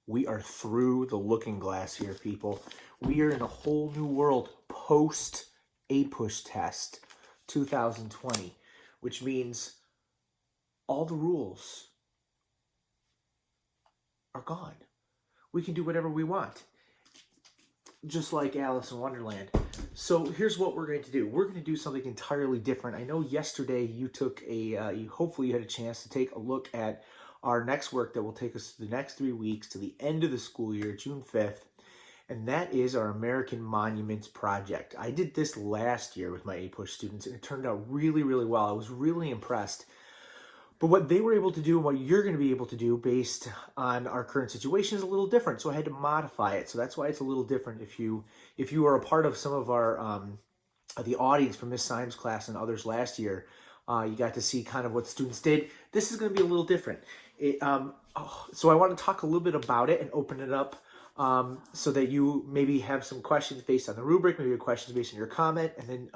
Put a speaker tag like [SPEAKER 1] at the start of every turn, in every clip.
[SPEAKER 1] We are through the looking glass here, people. We are in a whole new world post Apush test 2020, which means all the rules are gone. We can do whatever we want, just like Alice in Wonderland. So here's what we're going to do. We're going to do something entirely different. I know yesterday you took hopefully you had a chance to take a look at our next work that will take us the next 3 weeks to the end of the school year, June 5th, and that is our American Monuments Project. I did this last year with my Apush students, and it turned out really, really well. I was really impressed. But what they were able to do and what you're going to be able to do based on our current situation is a little different. So I had to modify it. So that's why it's a little different. If you are a part of some of our the audience from Miss Symes' class and others last year, you got to see kind of what students did. This is going to be a little different. So I want to talk a little bit about it and open it up so that you maybe have some questions based on the rubric, maybe questions based on your comment, and then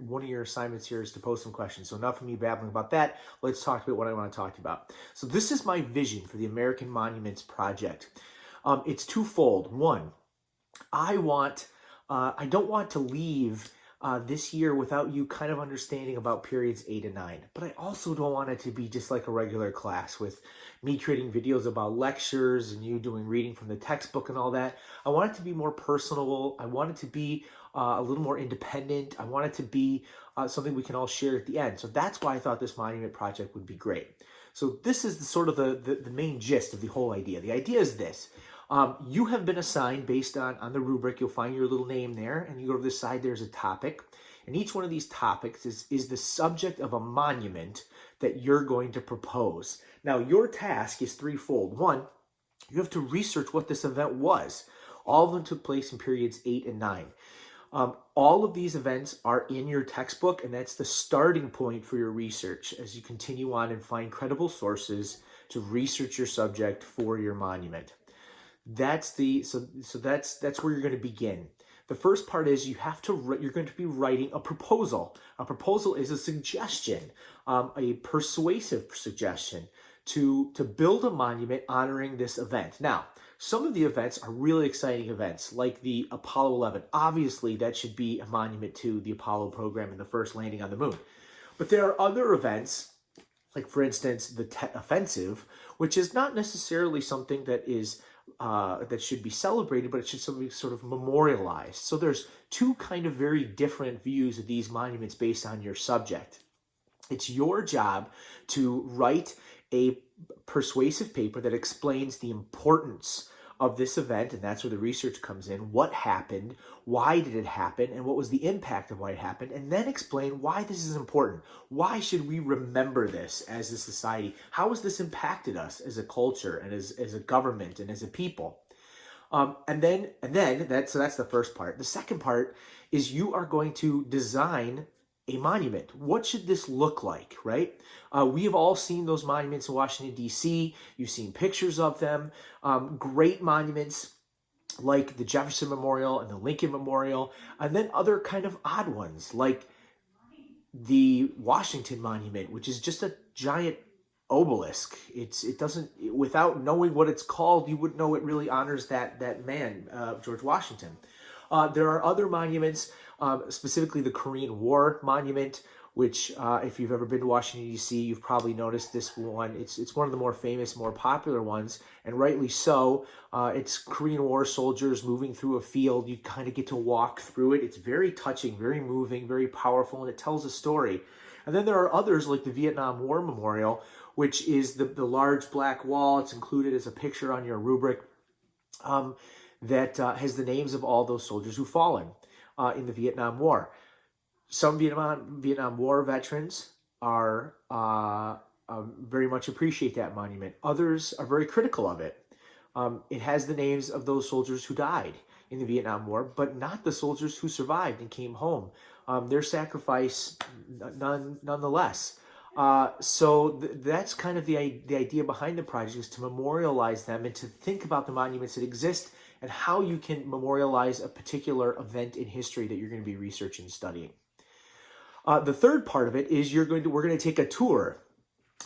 [SPEAKER 1] one of your assignments here is to post some questions. So enough of me babbling about that. Let's talk about what I want to talk about. So this is my vision for the American Monuments Project. It's twofold. One, I don't want to leave this year without you kind of understanding about periods 8 and 9. But I also don't want it to be just like a regular class with me creating videos about lectures and you doing reading from the textbook and all that. I want it to be more personable. I want it to be a little more independent. I want it to be something we can all share at the end. So that's why I thought this monument project would be great. So this is the main gist of the whole idea. The idea is this. You have been assigned based on the rubric. You'll find your little name there, and you go to the side, there's a topic. And each one of these topics is the subject of a monument that you're going to propose. Now, your task is threefold. One, you have to research what this event was. All of them took place in periods 8 and 9. All of these events are in your textbook, and that's the starting point for your research as you continue on and find credible sources to research your subject for your monument. That's where you're going to begin. The first part is you're going to be writing a proposal. A proposal is a suggestion, a persuasive suggestion to build a monument honoring this event. Now, some of the events are really exciting events, like the Apollo 11. Obviously, that should be a monument to the Apollo program and the first landing on the moon. But there are other events, like for instance, the Tet Offensive, which is not necessarily something that should be celebrated, but it should be sort of memorialized. So there's two kind of very different views of these monuments based on your subject. It's your job to write a persuasive paper that explains the importance of this event, and that's where the research comes in. What happened, why did it happen, and what was the impact of why it happened, and then explain why this is important. Why should we remember this as a society? How has this impacted us as a culture and as a government and as a people? And then that's the first part. The second part is you are going to design a monument. What should this look like, right? We have all seen those monuments in Washington, D.C. You've seen pictures of them. Great monuments like the Jefferson Memorial and the Lincoln Memorial, and then other kind of odd ones like the Washington Monument, which is just a giant obelisk. It doesn't, without knowing what it's called, you wouldn't know it really honors that man, George Washington. There are other monuments, specifically the Korean War Monument, which if you've ever been to Washington, D.C., you've probably noticed this one. It's one of the more famous, more popular ones, and rightly so. It's Korean War soldiers moving through a field. You kind of get to walk through it. It's very touching, very moving, very powerful, and it tells a story. And then there are others like the Vietnam War Memorial, which is the large black wall. It's included as a picture on your rubric. That has the names of all those soldiers who've fallen in the Vietnam War. Some Vietnam War veterans are very much appreciate that monument. Others are very critical of it. It has the names of those soldiers who died in the Vietnam War, but not the soldiers who survived and came home. Their sacrifice, nonetheless. That's kind of the idea behind the project, is to memorialize them and to think about the monuments that exist and how you can memorialize a particular event in history that you're going to be researching and studying. The third part of it is we're going to take a tour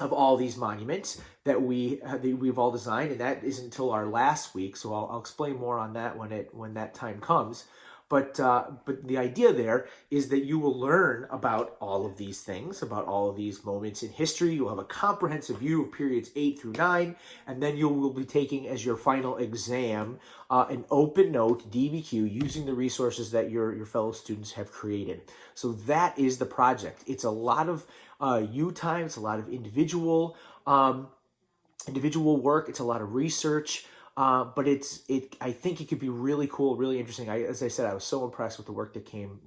[SPEAKER 1] of all these monuments that we've all designed, and that isn't until our last week. So I'll explain more on that when that time comes. But the idea there is that you will learn about all of these things, about all of these moments in history. You'll have a comprehensive view of periods 8 through 9, and then you will be taking as your final exam an open note DBQ using the resources that your fellow students have created. So that is the project. It's a lot of you time. It's a lot of individual work. It's a lot of research. But I think it could be really cool, really interesting. As I said, I was so impressed with the work that came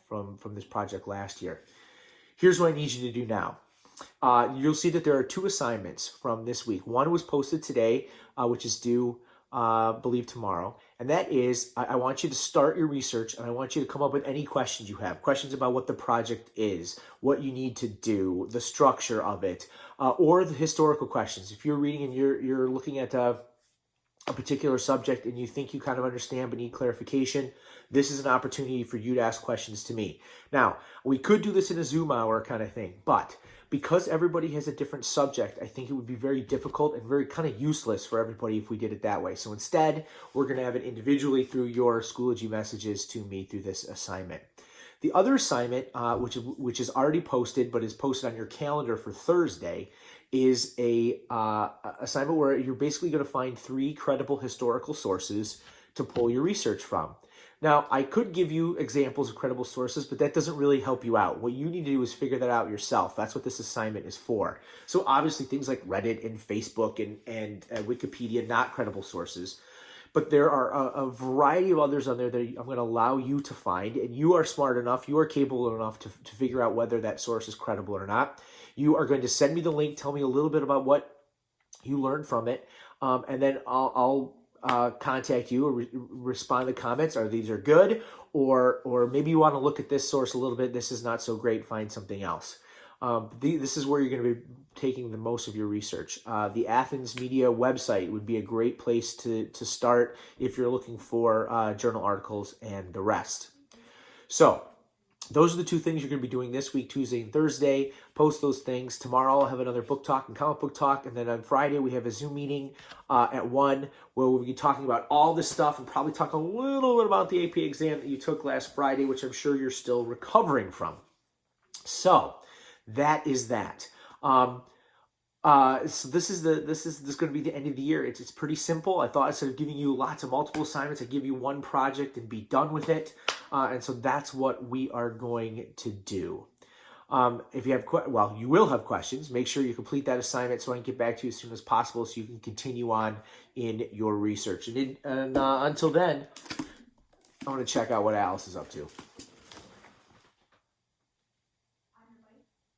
[SPEAKER 1] from this project last year. Here's what I need you to do now. You'll see that there are 2 assignments from this week. One was posted today, which is due, I believe, tomorrow. And that is, I want you to start your research, and I want you to come up with any questions you have. Questions about what the project is, what you need to do, the structure of it, or the historical questions. If you're reading and you're looking at a particular subject and you think you kind of understand but need clarification, this is an opportunity for you to ask questions to me. Now, we could do this in a Zoom hour kind of thing, but because everybody has a different subject, I think it would be very difficult and very kind of useless for everybody if we did it that way. So instead, we're going to have it individually through your Schoology messages to me through this assignment. The other assignment, which is already posted but is posted on your calendar for Thursday, is a assignment where you're basically going to find 3 credible historical sources to pull your research from. Now, I could give you examples of credible sources, but that doesn't really help you out. What you need to do is figure that out yourself. That's what this assignment is for. So obviously things like Reddit and Facebook and Wikipedia, not credible sources. But there are a variety of others on there that I'm going to allow you to find, and you are smart enough, you are capable enough to figure out whether that source is credible or not. You are going to send me the link, tell me a little bit about what you learned from it, and then I'll contact you or respond to comments. These are good, or maybe you want to look at this source a little bit. This is not so great. Find something else. This is where you're going to be taking the most of your research. The Athens Media website would be a great place to start if you're looking for journal articles and the rest. So those are the 2 things you're going to be doing this week, Tuesday and Thursday. Post those things. Tomorrow I'll have another book talk and comic book talk. And then on Friday we have a Zoom meeting at 1 where we'll be talking about all this stuff and probably talk a little bit about the AP exam that you took last Friday, which I'm sure you're still recovering from. So that is that. So this is going to be the end of the year. It's pretty simple. I thought instead of giving you lots of multiple assignments, I'd give you one project and be done with it. And so that's what we are going to do. If you have, you will have questions. Make sure you complete that assignment so I can get back to you as soon as possible so you can continue on in your research. And until then, I'm going to check out what Alice is up to.